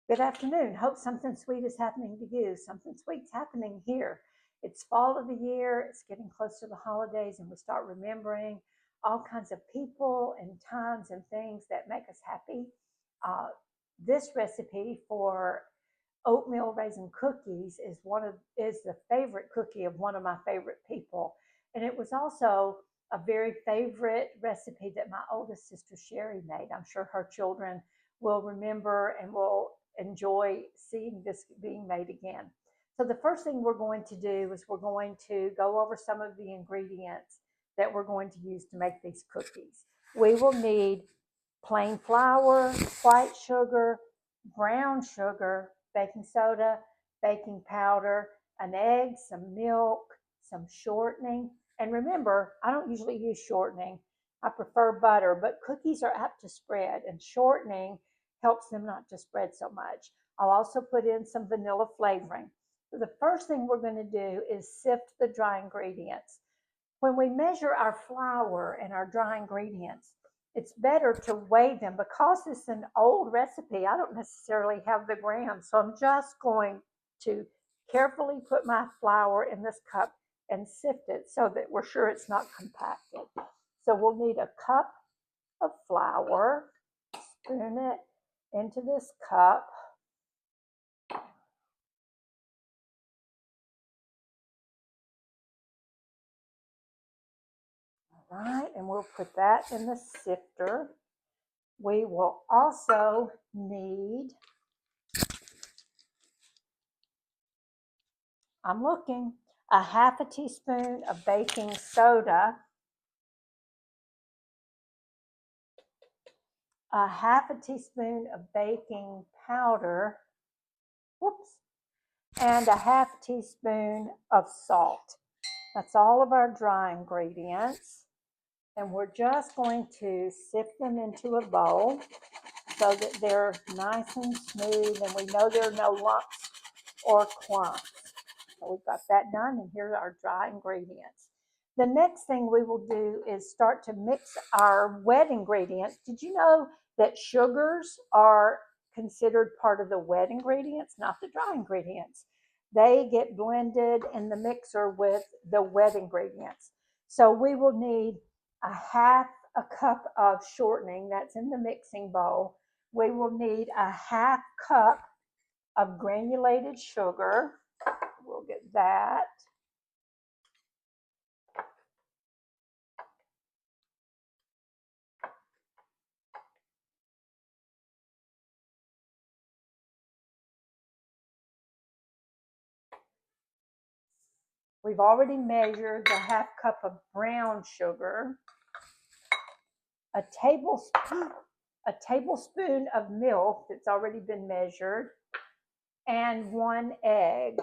Good afternoon. Hope something sweet is happening to you. Something sweet's happening here. It's fall of the year, it's getting close to the holidays, and we start remembering all kinds of people and times and things that make us happy. Uh, this recipe for oatmeal raisin cookies is the favorite cookie of one of my favorite people, and it was also a very favorite recipe that my oldest sister Sherry made. I'm sure her children will remember and will enjoy seeing this being made again. So the first thing we're going to do is we're going to go over some of the ingredients that we're going to use to make these cookies. We will need plain flour, white sugar, brown sugar, baking soda, baking powder, an egg, some milk, some shortening. And remember, I don't usually use shortening. I prefer butter, but cookies are apt to spread, and shortening helps them not to spread so much. I'll also put in some vanilla flavoring. So the first thing we're going to do is sift the dry ingredients. When we measure our flour and our dry ingredients, it's better to weigh them because it's an old recipe. I don't necessarily have the grams, so I'm just going to carefully put my flour in this cup and sift it so that we're sure it's not compacted. So we'll need a cup of flour, spoon it into this cup. All right, and we'll put that in the sifter. We will also need, I'm looking, a half a teaspoon of baking soda, a half a teaspoon of baking powder, whoops, and a half teaspoon of salt. That's all of our dry ingredients. And we're just going to sift them into a bowl so that they're nice and smooth and we know there are no lumps or clumps. So we've got that done, and here are our dry ingredients. The next thing we will do is start to mix our wet ingredients. Did you know that sugars are considered part of the wet ingredients, not the dry ingredients? They get blended in the mixer with the wet ingredients. So we will need a half a cup of shortening that's in the mixing bowl. We will need a half cup of granulated sugar. We'll get that. We've already measured the half cup of brown sugar, a tablespoon of milk that's already been measured, and one egg.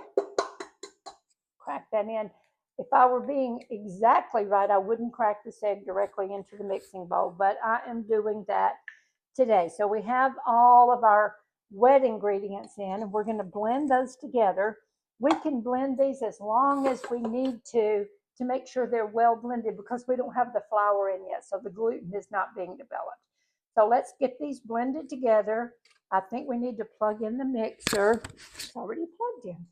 Crack that in. If I were being exactly right, I wouldn't crack this egg directly into the mixing bowl, but I am doing that today. So we have all of our wet ingredients in, and we're going to blend those together. We can blend these as long as we need to make sure they're well blended because we don't have the flour in yet, so the gluten is not being developed. So let's get these blended together. I think we need to plug in the mixer. It's already plugged in.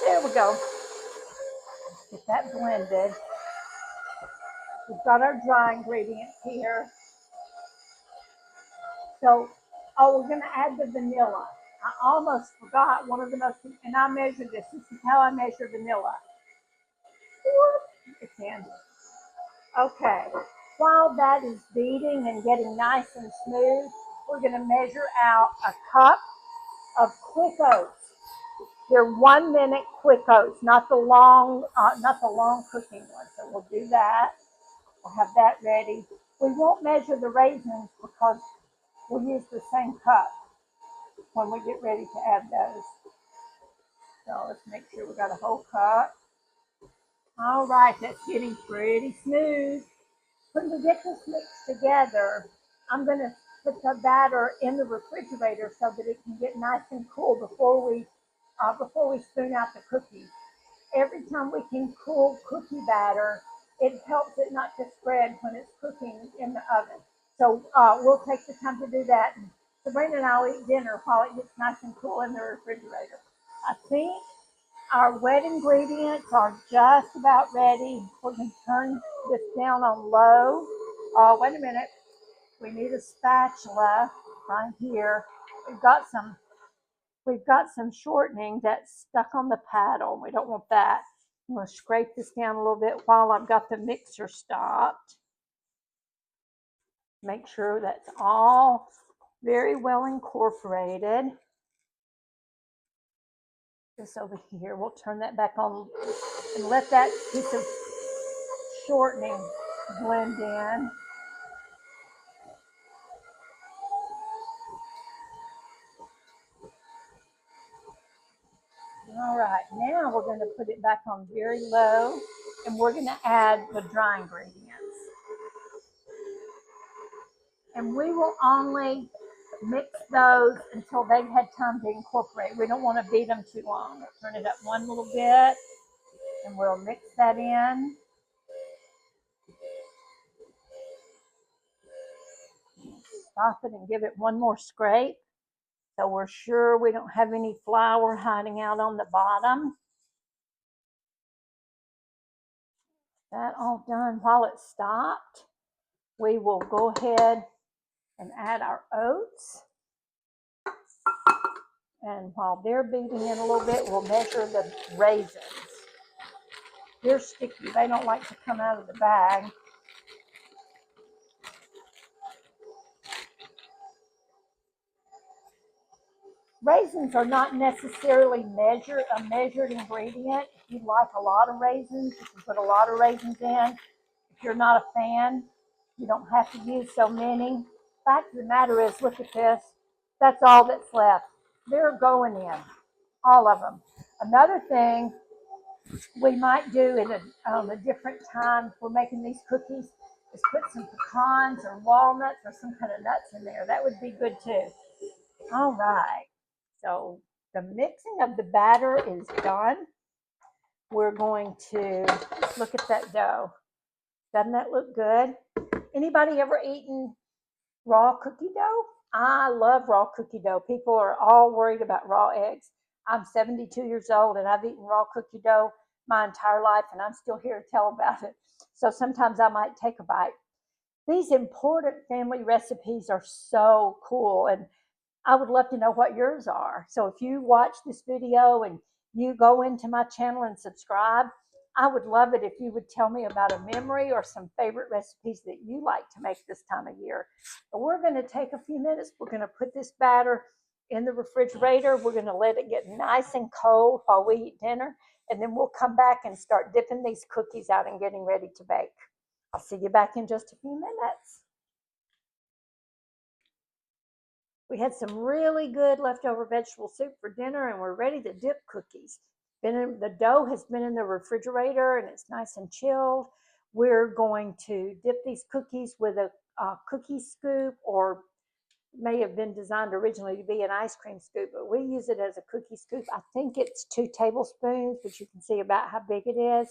There we go. Get that blended. We've got our dry ingredients here. So, we're going to add the vanilla. I almost forgot one of the most, and I measured this. This is how I measure vanilla. It's in. Okay. While that is beating and getting nice and smooth, we're going to measure out a cup of quick oats. They're 1 minute quick oats, not the long cooking ones. So we'll do that. We'll have that ready. We won't measure the raisins because we'll use the same cup when we get ready to add those. So let's make sure we got a whole cup. All right, that's getting pretty smooth. When we get this mixed together, I'm going to put the batter in the refrigerator so that it can get nice and cool before we spoon out the cookies. Every time we can cool cookie batter, it helps it not to spread when it's cooking in the oven. So we'll take the time to do that. Sabrina and I'll eat dinner while it gets nice and cool in the refrigerator. I think our wet ingredients are just about ready. We're going to turn this down on low. Oh, wait a minute. We need a spatula right here. We've got some we've got some shortening that's stuck on the paddle. We don't want that. I'm going to scrape this down a little bit while I've got the mixer stopped. Make sure that's all very well incorporated. This over here, we'll turn that back on and let that piece of shortening blend in. All right, now we're going to put it back on very low and we're going to add the dry ingredients. And we will only mix those until they've had time to incorporate. We don't want to beat them too long. We'll turn it up one little bit and we'll mix that in. Stop it and give it one more scrape so we're sure we don't have any flour hiding out on the bottom. That all done. While it's stopped, we will go ahead and add our oats. And while they're beating in a little bit, we'll measure the raisins. They're sticky. They don't like to come out of the bag. Raisins are not necessarily a measured ingredient. If you like a lot of raisins, you can put a lot of raisins in. If you're not a fan, you don't have to use so many. Fact of the matter is, look at this. That's all that's left. They're going in, all of them. Another thing we might do in a different time if we're making these cookies is put some pecans or walnuts or some kind of nuts in there. That would be good too. All right. So the mixing of the batter is done. We're going to look at that dough. Doesn't that look good? Anybody ever eaten raw cookie dough? I love raw cookie dough. People are all worried about raw eggs. I'm 72 years old and I've eaten raw cookie dough my entire life and I'm still here to tell about it. So sometimes I might take a bite. These important family recipes are so cool and I would love to know what yours are. So if you watch this video and you go into my channel and subscribe, I would love it if you would tell me about a memory or some favorite recipes that you like to make this time of year. But we're going to take a few minutes. We're going to put this batter in the refrigerator. We're going to let it get nice and cold while we eat dinner. And then we'll come back and start dipping these cookies out and getting ready to bake. I'll see you back in just a few minutes. We had some really good leftover vegetable soup for dinner and we're ready to dip cookies. The dough has been in the refrigerator and it's nice and chilled. We're going to dip these cookies with a cookie scoop, or may have been designed originally to be an ice cream scoop, but we use it as a cookie scoop. I think it's 2 tablespoons, but you can see about how big it is.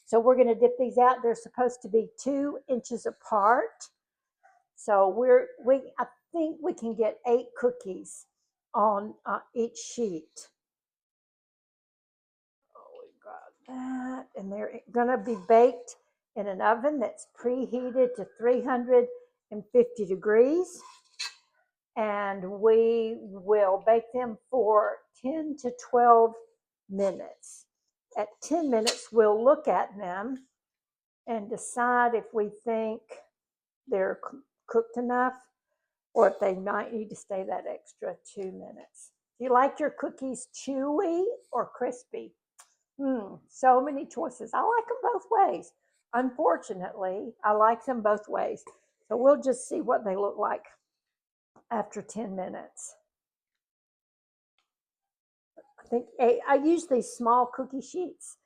So we're going to dip these out. They're supposed to be 2 inches apart. So I think we can get 8 cookies on each sheet. Oh, we got that. And they're going to be baked in an oven that's preheated to 350 degrees. And we will bake them for 10 to 12 minutes. At 10 minutes, we'll look at them and decide if we think they're cooked enough or if they might need to stay that extra 2 minutes. Do you like your cookies chewy or crispy? So many choices. I like them both ways. Unfortunately, I like them both ways. So we'll just see what they look like after 10 minutes. I use these small cookie sheets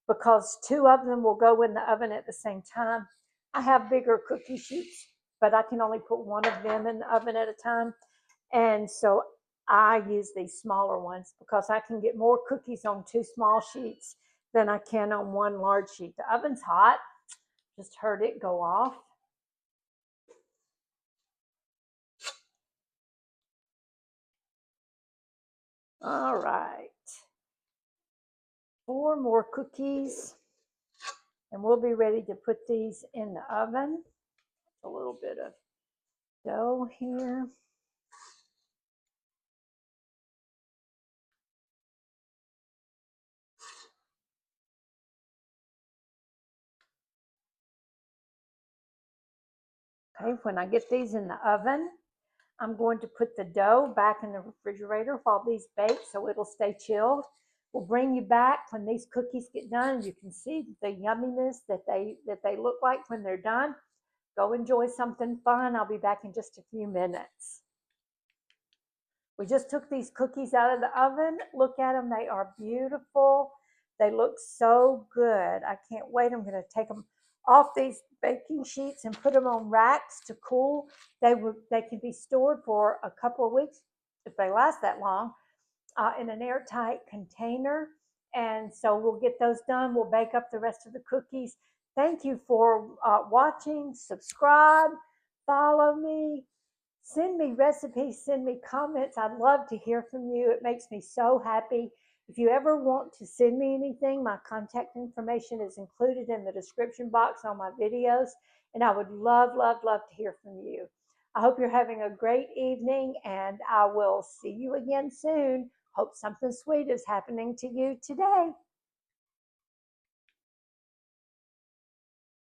because 2 of them will go in the oven at the same time. I have bigger cookie sheets, but I can only put 1 of them in the oven at a time. And so I use these smaller ones because I can get more cookies on 2 small sheets than I can on 1 large sheet. The oven's hot. Just heard it go off. All right. 4 more cookies, and we'll be ready to put these in the oven. A little bit of dough here. Okay, when I get these in the oven, I'm going to put the dough back in the refrigerator while these bake so it'll stay chilled. We'll bring you back when these cookies get done. You can see the yumminess that they look like when they're done. Go enjoy something fun. I'll be back in just a few minutes. We just took these cookies out of the oven. Look at them. They are beautiful. They look so good. I can't wait. I'm going to take them off these baking sheets and put them on racks to cool. They can be stored for a couple of weeks if they last that long in an airtight container. And so we'll get those done. We'll bake up the rest of the cookies. Thank you for watching. Subscribe, follow me. Send me recipes, send me comments. I'd love to hear from you. It makes me so happy. If you ever want to send me anything, my contact information is included in the description box on my videos, and I would love, love, love to hear from you. I hope you're having a great evening, and I will see you again soon. Hope something sweet is happening to you today.